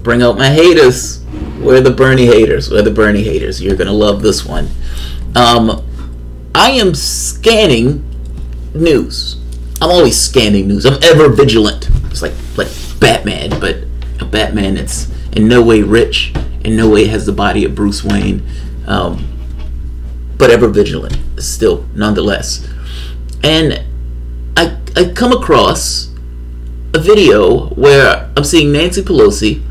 bring out my haters. We're the Bernie haters. We're the Bernie haters. You're gonna love this one. I am scanning news. I'm always scanning news. I'm ever vigilant. It's like Batman, but a Batman that's in no way rich, in no way has the body of Bruce Wayne, but ever vigilant still, nonetheless. And I come across a video where I'm seeing Nancy Pelosi,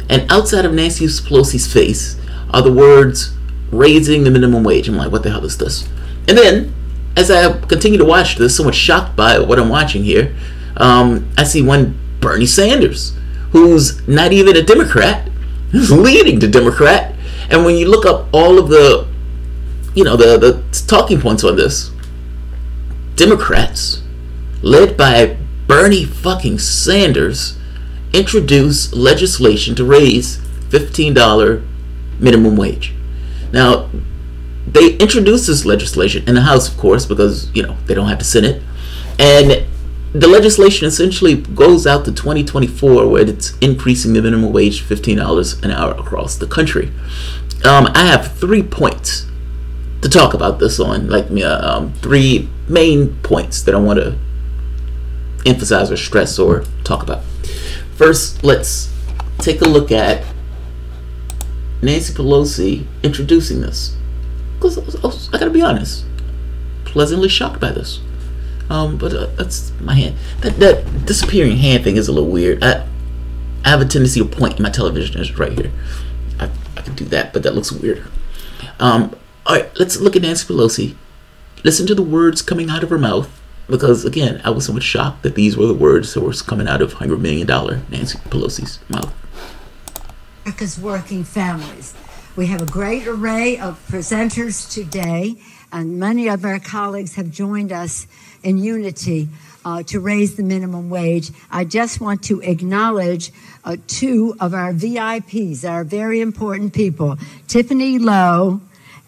and outside of Nancy Pelosi's face are the words raising the minimum wage. I'm like, what the hell is this? And then, as I continue to watch this, somewhat shocked by what I'm watching here, I see one Bernie Sanders, who's not even a Democrat, who's leading the Democrat. And when you look up all of the, the talking points on this, Democrats, led by Bernie fucking Sanders, introduce legislation to raise $15 minimum wage. Now, they introduced this legislation in the House, of course, because, they don't have the Senate. And the legislation essentially goes out to 2024, where it's increasing the minimum wage $15 an hour across the country. I have 3 points to talk about this on, three main points that I want to emphasize or stress or talk about. First, let's take a look at Nancy Pelosi introducing this. Because I gotta be honest, pleasantly shocked by this. But that's my hand. That disappearing hand thing is a little weird. I have a tendency to point in my television. It's right here. I can do that, but that looks weird. All right, let's look at Nancy Pelosi. Listen to the words coming out of her mouth, because again, I was somewhat shocked that these were the words that were coming out of $100 million Nancy Pelosi's mouth. America's working families. We have a great array of presenters today, and many of our colleagues have joined us in unity to raise the minimum wage. I just want to acknowledge 2 of our VIPs, our very important people, Tiffany Lowe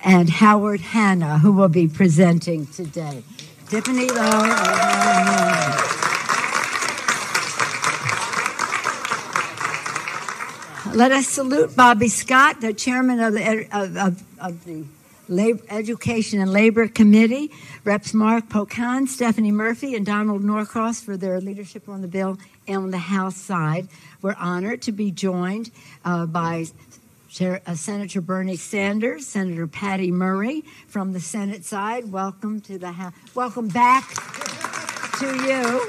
and Howard Hanna, who will be presenting today. Tiffany Lowe and Howard Hanna. Let us salute Bobby Scott, the chairman of the Education and Labor Committee, Reps Mark Pocan, Stephanie Murphy, and Donald Norcross for their leadership on the bill on the House side. We're honored to be joined by Senator Bernie Sanders, Senator Patty Murray from the Senate side. Welcome to the House. Welcome back to you.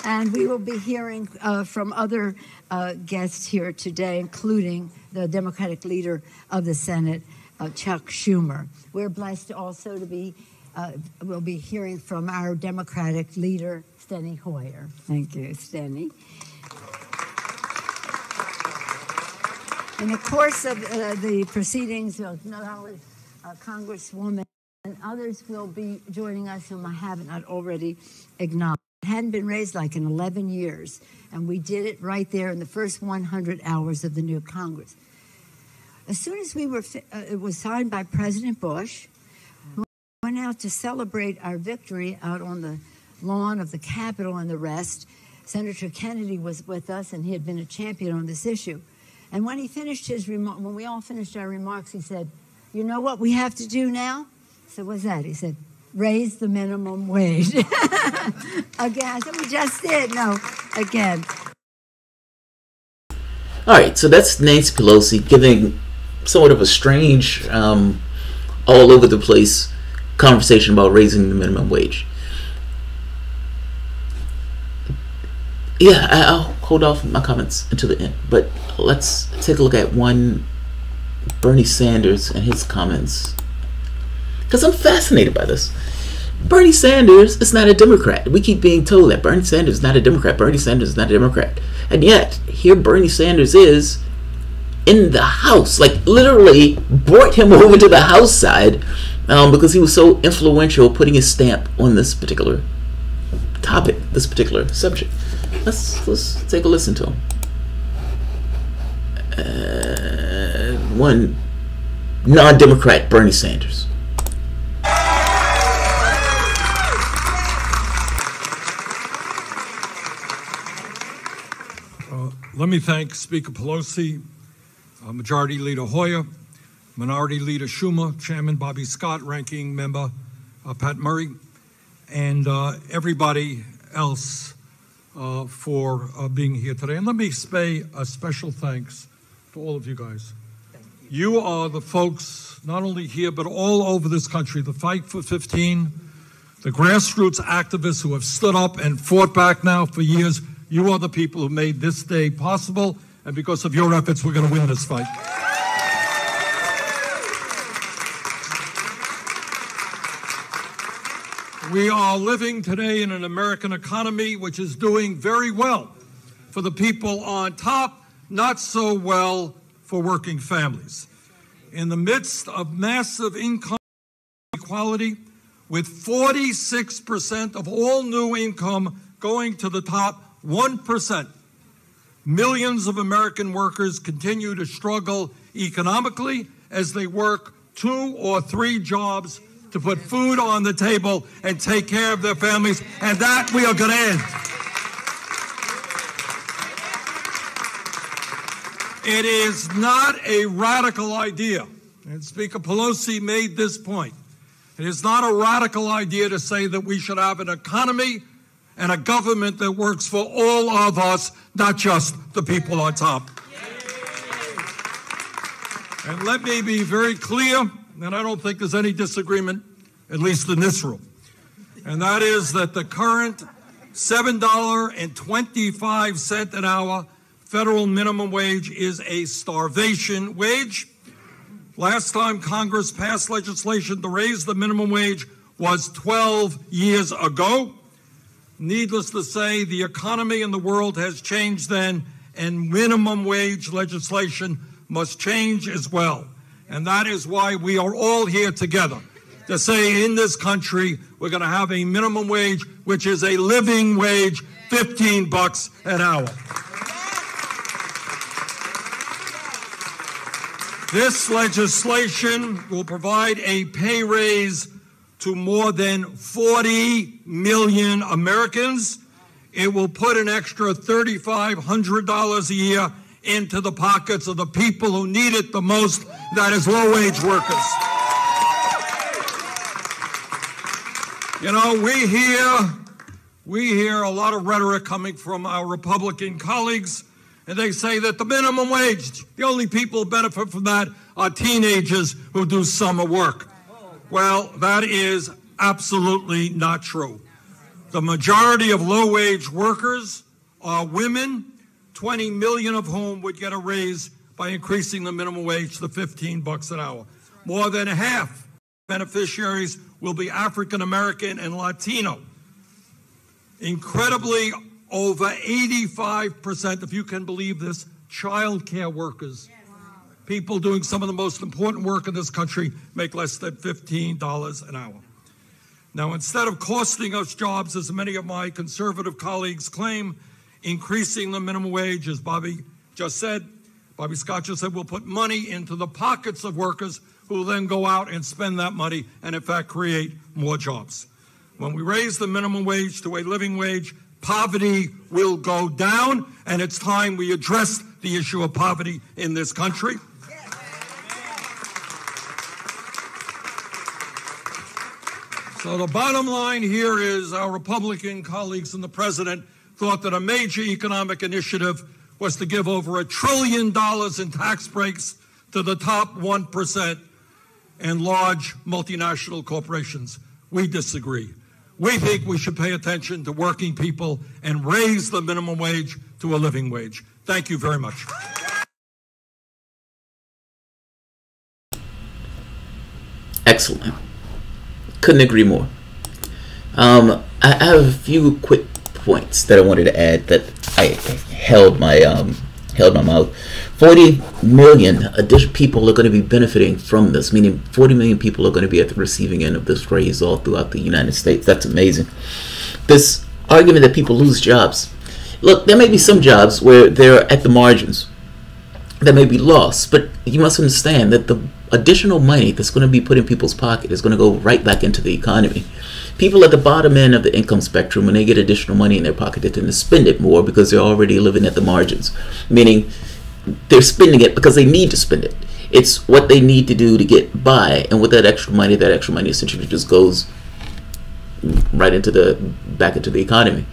And we will be hearing from other guests here today, including the Democratic leader of the Senate, Chuck Schumer. We're blessed also to be, we'll be hearing from our Democratic leader, Steny Hoyer. Thank you, Steny. In the course of the proceedings, not only Congresswoman and others will be joining us whom I have not already acknowledged. It hadn't been raised like in 11 years, and we did it right there in the first 100 hours of the new Congress. As soon as it was signed by President Bush, we went out to celebrate our victory out on the lawn of the Capitol and the rest. Senator Kennedy was with us, and he had been a champion on this issue. And when he finished his remarks, when we all finished our remarks, he said, "You know what we have to do now?" I said, "What's that?" He said, "Raise the minimum wage." Again, I said, "We just did." No, again. All right, so that's Nancy Pelosi giving somewhat of a strange, all over the place conversation about raising the minimum wage. Yeah, I'll hold off my comments until the end, but let's take a look at one Bernie Sanders and his comments, because I'm fascinated by this. Bernie Sanders is not a Democrat. We keep being told that Bernie Sanders is not a Democrat. Bernie Sanders is not a Democrat. And yet, here Bernie Sanders is in the House. Like, literally brought him over to the House side because he was so influential putting his stamp on this particular topic, this particular subject. Let's take a listen to him. One non-Democrat, Bernie Sanders. Let me thank Speaker Pelosi, Majority Leader Hoyer, Minority Leader Schumer, Chairman Bobby Scott, Ranking Member Pat Murray, and everybody else for being here today. And let me say a special thanks to all of you guys. You are the folks, not only here, but all over this country, the Fight for 15, the grassroots activists who have stood up and fought back now for years. You are the people who made this day possible, and because of your efforts, we're going to win this fight. We are living today in an American economy which is doing very well for the people on top, not so well for working families. In the midst of massive income inequality, with 46% of all new income going to the top 1%, millions of American workers continue to struggle economically as they work 2 or 3 jobs to put food on the table and take care of their families, and that we are going to end. It is not a radical idea, and Speaker Pelosi made this point. It is not a radical idea to say that we should have an economy and a government that works for all of us, not just the people on top. And let me be very clear, and I don't think there's any disagreement, at least in this room, and that is that the current $7.25 an hour federal minimum wage is a starvation wage. Last time Congress passed legislation to raise the minimum wage was 12 years ago. Needless to say, the economy in the world has changed then, and minimum wage legislation must change as well. And that is why we are all here together to say in this country we're going to have a minimum wage, which is a living wage, $15 an hour. This legislation will provide a pay raise to more than 40 million Americans. It will put an extra $3,500 a year into the pockets of the people who need it the most, that is low-wage workers. You know, we hear a lot of rhetoric coming from our Republican colleagues, and they say that the minimum wage, the only people who benefit from that are teenagers who do summer work. Well, that is absolutely not true. The majority of low-wage workers are women, 20 million of whom would get a raise by increasing the minimum wage to $15 an hour. More than half beneficiaries will be African American and Latino. Incredibly, over 85%, if you can believe this, child care workers, people doing some of the most important work in this country, make less than $15 an hour. Now, instead of costing us jobs, as many of my conservative colleagues claim, increasing the minimum wage, as Bobby Scott just said, will put money into the pockets of workers who will then go out and spend that money and, in fact, create more jobs. When we raise the minimum wage to a living wage, poverty will go down, and it's time we address the issue of poverty in this country. So the bottom line here is our Republican colleagues and the president thought that a major economic initiative was to give over $1 trillion in tax breaks to the top 1% and large multinational corporations. We disagree. We think we should pay attention to working people and raise the minimum wage to a living wage. Thank you very much. Excellent. Couldn't agree more. I have a few quick points that I wanted to add that I held my mouth. 40 million additional people are going to be benefiting from this, meaning 40 million people are going to be at the receiving end of this raise all throughout the United States. That's amazing. This argument that people lose jobs. Look, there may be some jobs where they're at the margins that may be lost, but you must understand that the additional money that's going to be put in people's pocket is going to go right back into the economy. People at the bottom end of the income spectrum, when they get additional money in their pocket, they tend to spend it more because they're already living at the margins. Meaning, they're spending it because they need to spend it. It's what they need to do to get by, and with that extra money essentially just goes right back into the economy.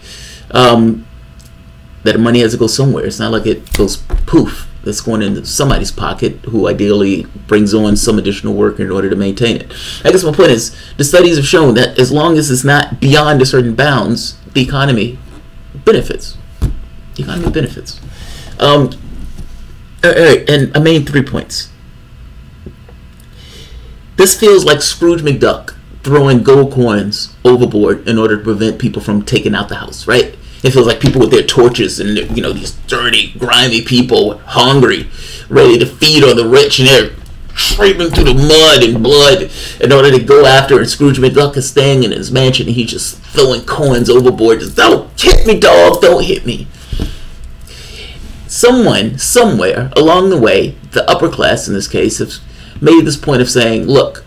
That money has to go somewhere. It's not like it goes poof. That's going into somebody's pocket who ideally brings on some additional work in order to maintain it. I guess my point is, the studies have shown that as long as it's not beyond a certain bounds, the economy benefits. The economy benefits. All right, and I made 3 points. This feels like Scrooge McDuck throwing gold coins overboard in order to prevent people from taking out the house, right? It feels like people with their torches and, you know, these dirty, grimy people, hungry, ready to feed on the rich, and they're scraping through the mud and blood in order to go after. And Scrooge McDuck is staying in his mansion, and he's just throwing coins overboard. Just, don't hit me, dog, don't hit me. Someone, somewhere along the way, the upper class in this case, have made this point of saying, look,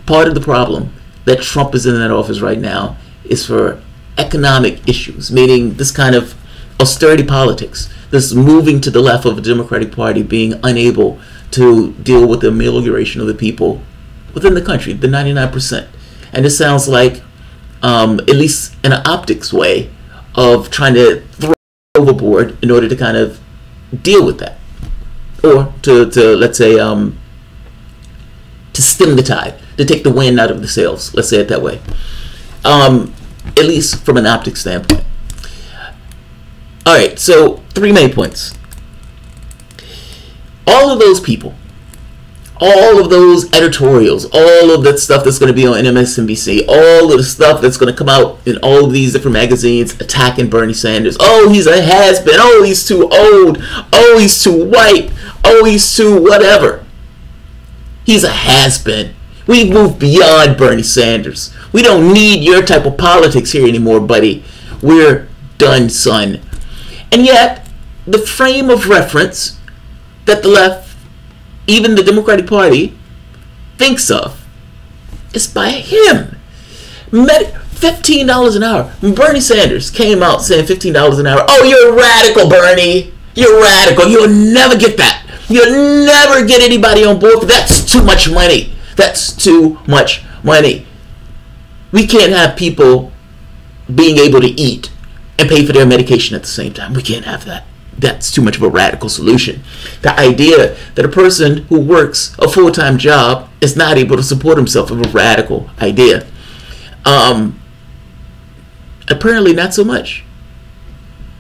part of the problem that Trump is in that office right now is for economic issues, meaning this kind of austerity politics, this moving to the left of the Democratic Party being unable to deal with the amelioration of the people within the country, the 99%. And this sounds like, at least in an optics way, of trying to throw overboard in order to kind of deal with that. Or to let's say, to stem the tide, to take the wind out of the sails, let's say it that way. At least from an optics standpoint. Alright, so 3 main points. All of those people, all of those editorials, all of that stuff that's going to be on MSNBC, all of the stuff that's going to come out in all of these different magazines attacking Bernie Sanders. Oh, he's a has-been. Oh, he's too old. Oh, he's too white. Oh, he's too whatever. He's a has-been. We've moved beyond Bernie Sanders. We don't need your type of politics here anymore, buddy. We're done, son. And yet, the frame of reference that the left, even the Democratic Party, thinks of is by him. $15 an hour. Bernie Sanders came out saying $15 an hour. Oh, you're radical, Bernie. You're radical. You'll never get that. You'll never get anybody on board. That's too much money. That's too much money. We can't have people being able to eat and pay for their medication at the same time. We can't have that. That's too much of a radical solution. The idea that a person who works a full-time job is not able to support himself is a radical idea. Apparently not so much.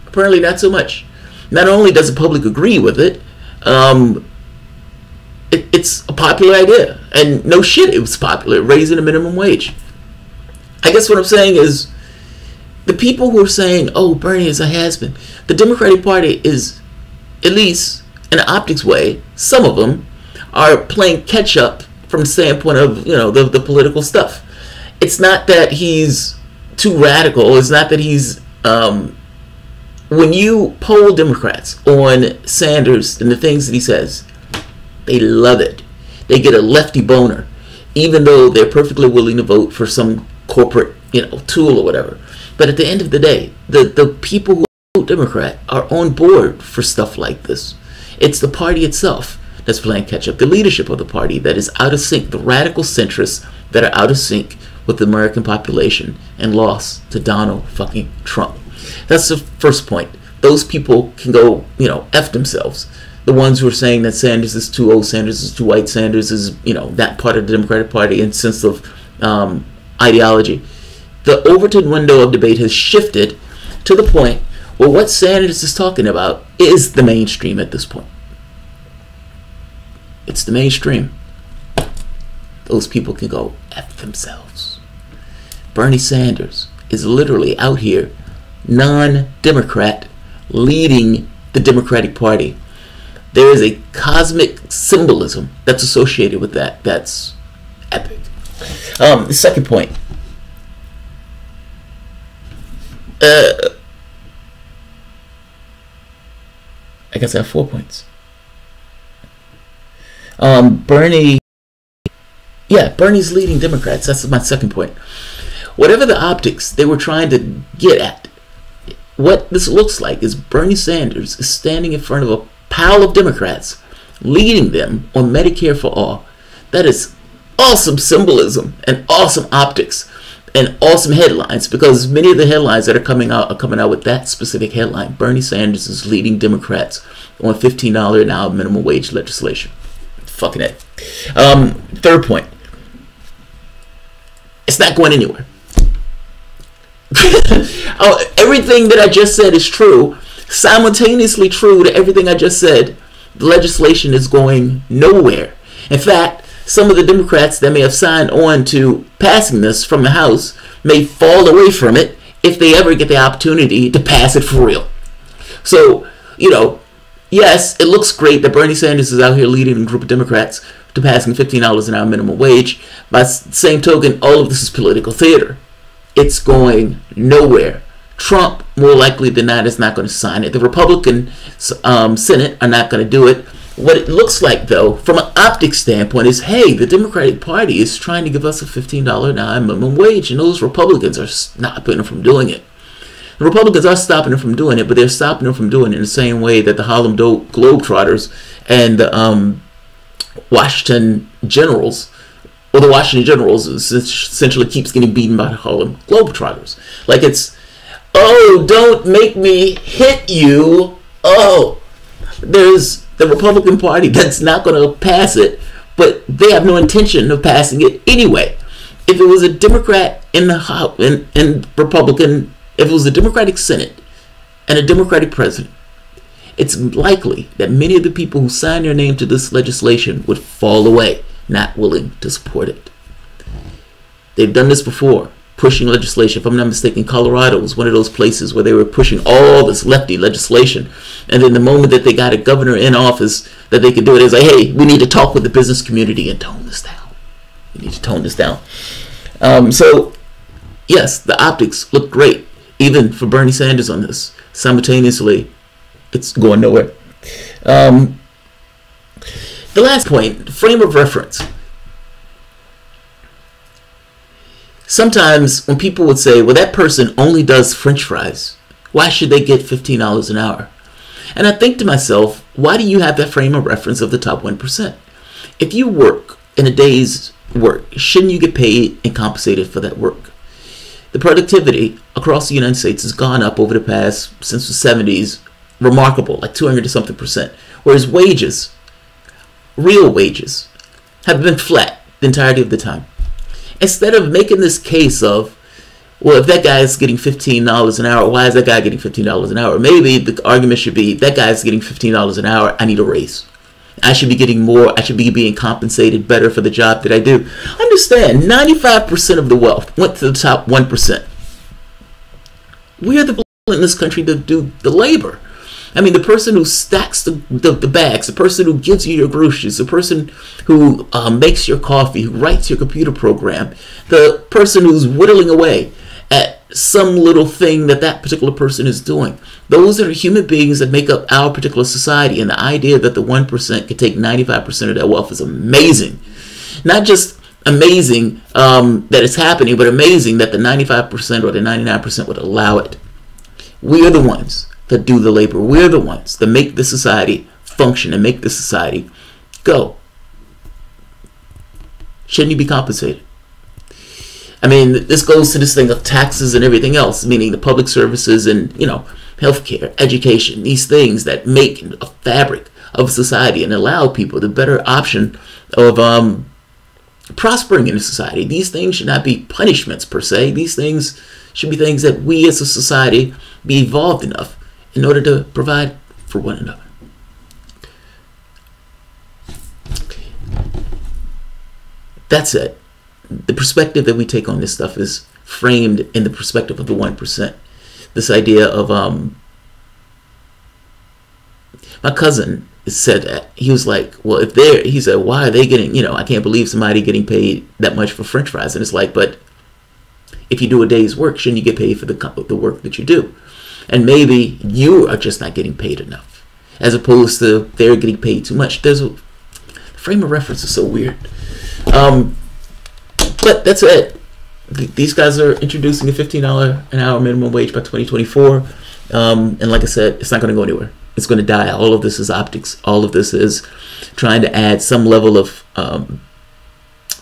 Apparently not so much. Not only does the public agree with it, it's a popular idea. And no shit, it was popular, raising the minimum wage. I guess what I'm saying is, the people who are saying, oh, Bernie is a has-been, the Democratic Party is, at least in an optics way, some of them are playing catch-up from the standpoint of, you know, the political stuff. It's not that he's too radical. It's not that he's... when you poll Democrats on Sanders and the things that he says, they love it. They get a lefty boner, even though they're perfectly willing to vote for some corporate, you know, tool or whatever. But at the end of the day, the people who vote Democrat are on board for stuff like this. It's the party itself that's playing catch up. The leadership of the party that is out of sync. The radical centrists that are out of sync with the American population and lost to Donald fucking Trump. That's the first point. Those people can go, you know, F themselves. The ones who are saying that Sanders is too old, Sanders is too white, Sanders is, you know, that part of the Democratic Party in sense of ideology. The Overton window of debate has shifted to the point where what Sanders is talking about is the mainstream at this point. It's the mainstream. Those people can go F themselves. Bernie Sanders is literally out here, non-Democrat, leading the Democratic Party. There is a cosmic symbolism that's associated with that. That's epic. The second point. I guess I have 4 points. Bernie's leading Democrats. That's my second point. whatever the optics they were trying to get at, what this looks like is Bernie Sanders is standing in front of a pile of Democrats, leading them on Medicare for all. That is awesome symbolism and awesome optics and awesome headlines, because many of the headlines that are coming out with that specific headline. Bernie Sanders is leading Democrats on $15 an hour minimum wage legislation. Fucking it. Third point. It's not going anywhere. Everything that I just said is true. Simultaneously true to everything I just said. The legislation is going nowhere. In fact, some of the Democrats that may have signed on to passing this from the House may fall away from it if they ever get the opportunity to pass it for real. So, yes, it looks great that Bernie Sanders is out here leading a group of Democrats to passing $15 an hour minimum wage. By the same token, all of this is political theater. It's going nowhere. Trump, more likely than not, is not going to sign it. The Republican Senate are not going to do it. What it looks like, though, from an optics standpoint, is, hey, the Democratic Party is trying to give us a $15 an hour minimum wage, and those Republicans are stopping them from doing it. The Republicans are stopping them from doing it, but they're stopping them from doing it in the same way that the Harlem Globetrotters and the Washington Generals, or the Washington Generals essentially keeps getting beaten by the Harlem Globetrotters. Like, it's, oh, don't make me hit you. Oh, there's the Republican Party that's not going to pass it, but they have no intention of passing it anyway. If it was a Democrat in the House and Republican, if it was a Democratic Senate and a Democratic president, it's likely that many of the people who signed their name to this legislation would fall away, not willing to support it. They've done this before, pushing legislation. If I'm not mistaken, Colorado was one of those places where they were pushing all this lefty legislation, and then the moment that they got a governor in office that they could do it, is like, hey, we need to talk with the business community and tone this down. We need to tone this down. So, yes, the optics look great, even for Bernie Sanders on this. Simultaneously, it's going nowhere. The last point, frame of reference. Sometimes when people would say, well, that person only does French fries, why should they get $15 an hour? And I think to myself, why do you have that frame of reference of the top 1%? If you work in a day's work, shouldn't you get paid and compensated for that work? The productivity across the United States has gone up over the past, since the 70s, remarkable, like 200 to something percent. Whereas wages, real wages, have been flat the entirety of the time. Instead of making this case of, well, if that guy is getting $15 an hour, why is that guy getting $15 an hour? Maybe the argument should be, that guy is getting $15 an hour, I need a raise. I should be getting more, I should be being compensated better for the job that I do. Understand, 95% of the wealth went to the top 1%. We are the people in this country that do the labor. I mean, the person who stacks the bags, the person who gives you your groceries, the person who makes your coffee, who writes your computer program, the person who's whittling away at some little thing that particular person is doing. Those are human beings that make up our particular society, and the idea that the 1% could take 95% of that wealth is amazing. Not just amazing that it's happening, but amazing that the 95% or the 99% would allow it. We are the ones that do the labor. We're the ones that make the society function and make the society go. Shouldn't you be compensated? I mean, this goes to this thing of taxes and everything else, meaning the public services and, healthcare, education, these things that make a fabric of society and allow people the better option of prospering in a society. These things should not be punishments per se. These things should be things that we as a society be evolved enough in order to provide for one another. That's it. The perspective that we take on this stuff is framed in the perspective of the 1%. This idea of my cousin said that. He was like, well, he said, why are they getting, I can't believe somebody getting paid that much for French fries. And it's like, but if you do a day's work, shouldn't you get paid for the work that you do? And maybe you are just not getting paid enough, as opposed to they're getting paid too much. The frame of reference is so weird. But that's it. these guys are introducing a $15 an hour minimum wage by 2024. And like I said, it's not going to go anywhere. It's going to die. All of this is optics. All of this is trying to add some level of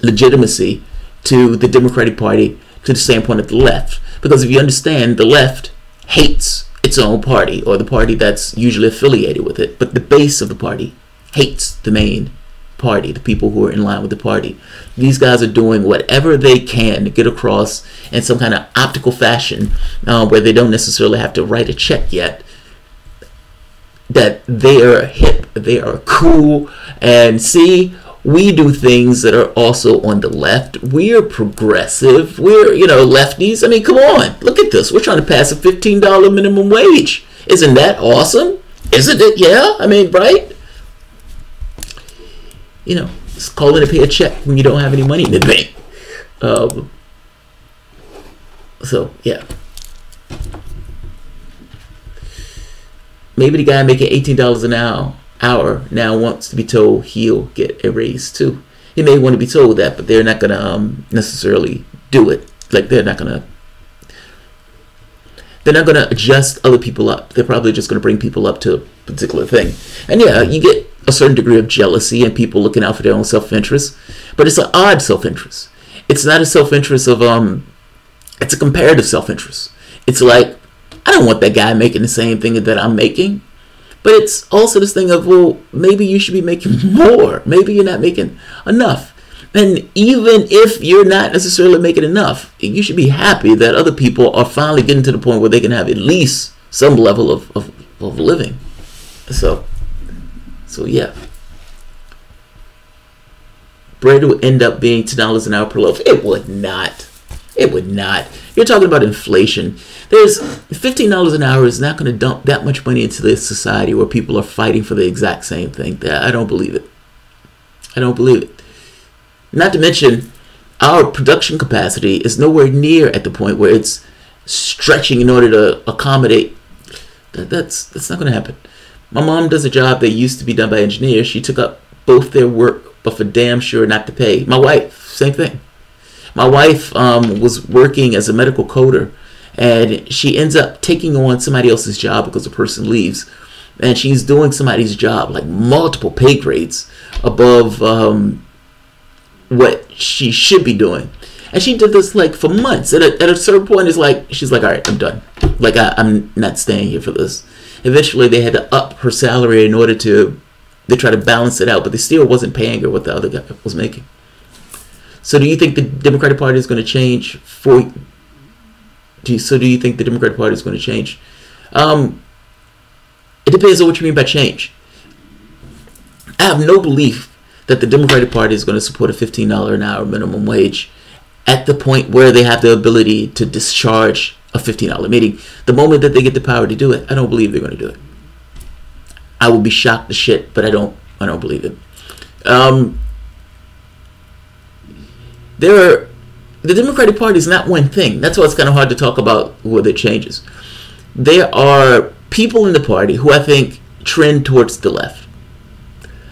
legitimacy to the Democratic Party, to the standpoint of the left. Because if you understand, the left hates its own party, or the party that's usually affiliated with it. But the base of the party hates the main party, the people who are in line with the party. These guys are doing whatever they can to get across in some kind of optical fashion, where they don't necessarily have to write a check yet, that they are hip, they are cool, and see, we do things that are also on the left. We're progressive. We're, lefties. I mean, come on. Look at this. We're trying to pass a $15 minimum wage. Isn't that awesome? Isn't it? Yeah. I mean, right? It's calling to pay a check when you don't have any money in the bank. So, yeah. Maybe the guy making $18 an hour now wants to be told he'll get a raise too. He may want to be told that, but they're not going to necessarily do it. Like, they're not going to adjust other people up. They're probably just going to bring people up to a particular thing. And yeah, you get a certain degree of jealousy and people looking out for their own self-interest, but it's an odd self-interest. It's not a self-interest of it's a comparative self-interest. It's like, I don't want that guy making the same thing that I'm making. But it's also this thing of, well, maybe you should be making more. Maybe you're not making enough. And even if you're not necessarily making enough, you should be happy that other people are finally getting to the point where they can have at least some level of living. So yeah. Bread would end up being $10 an hour per loaf. It would not. It would not. You're talking about inflation. There's $15 an hour is not going to dump that much money into this society where people are fighting for the exact same thing. I don't believe it. I don't believe it. Not to mention, our production capacity is nowhere near at the point where it's stretching in order to accommodate. That's not going to happen. My mom does a job that used to be done by engineers. She took up both their work, but for damn sure not to pay. My wife, same thing. My wife was working as a medical coder, and she ends up taking on somebody else's job because the person leaves. And she's doing somebody's job, like multiple pay grades above what she should be doing. And she did this like for months. At a certain point, she's like, all right, I'm done. Like, I'm not staying here for this. Eventually, they had to up her salary in order to try to balance it out, but they still wasn't paying her what the other guy was making. So do you think the Democratic Party is going to change do you think the Democratic Party is going to change? It depends on what you mean by change. I have no belief that the Democratic Party is going to support a $15 an hour minimum wage at the point where they have the ability to discharge a $15. Meaning, the moment that they get the power to do it, I don't believe they're going to do it. I will be shocked to shit, but I don't believe it. The Democratic Party is not one thing. That's why it's kind of hard to talk about whether it changes. There are people in the party who I think trend towards the left.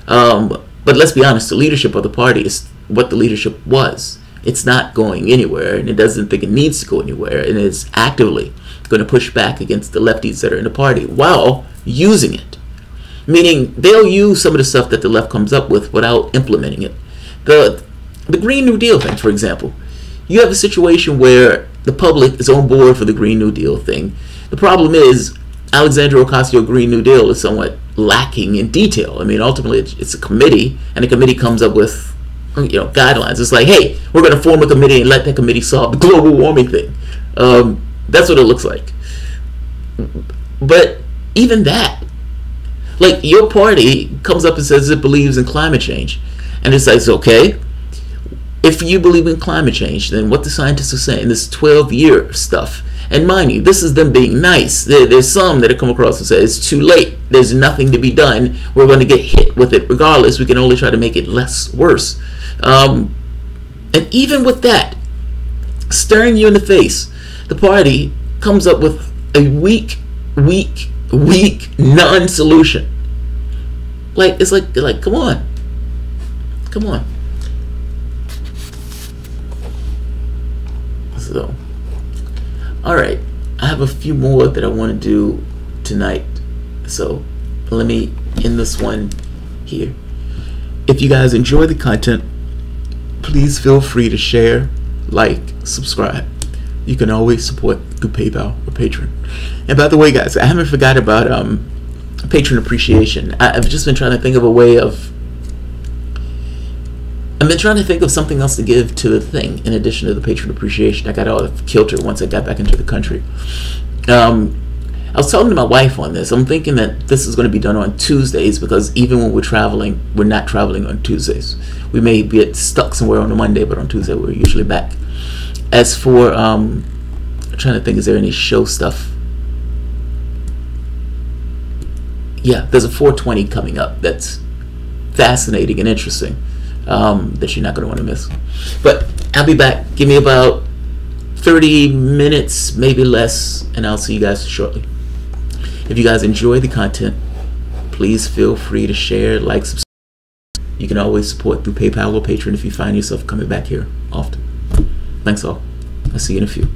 But let's be honest, the leadership of the party is what the leadership was. It's not going anywhere, and it doesn't think it needs to go anywhere, and it's actively going to push back against the lefties that are in the party while using it. Meaning, they'll use some of the stuff that the left comes up with without implementing it. The Green New Deal thing, for example. You have a situation where the public is on board for the Green New Deal thing. The problem is, Alexandria Ocasio Green New Deal is somewhat lacking in detail. I mean, ultimately, it's a committee, and the committee comes up with guidelines. It's like, hey, we're going to form a committee and let that committee solve the global warming thing. That's what it looks like. But even that, like, your party comes up and says it believes in climate change. And it's like, okay, if you believe in climate change, then what the scientists are saying, this 12-year stuff. And mind you, this is them being nice. There's some that have come across and say it's too late. There's nothing to be done. We're going to get hit with it regardless. We can only try to make it worse. And even with that, staring you in the face, the party comes up with a weak non-solution. Like, it's like come on. though. Alright, I have a few more that I want to do tonight, so let me end this one here. If you guys enjoy the content, please feel free to share, like, subscribe. You can always support through PayPal or Patreon. And by the way, guys, I haven't forgot about patron appreciation. I've just been trying to think of a way of... I've been trying to think of something else to give to the thing in addition to the patron appreciation. I got all of kilter once I got back into the country. I was talking to my wife on this. I'm thinking that this is going to be done on Tuesdays because even when we're traveling, we're not traveling on Tuesdays. We may get stuck somewhere on a Monday, but on Tuesday we're usually back. As for, I'm trying to think, is there any show stuff? Yeah, there's a 420 coming up that's fascinating and interesting that you're not going to want to miss. But I'll be back. Give me about 30 minutes, maybe less, and I'll see you guys shortly. If you guys enjoy the content, please feel free to share, like, subscribe. You can always support through PayPal or Patreon if you find yourself coming back here often. Thanks all. I'll see you in a few.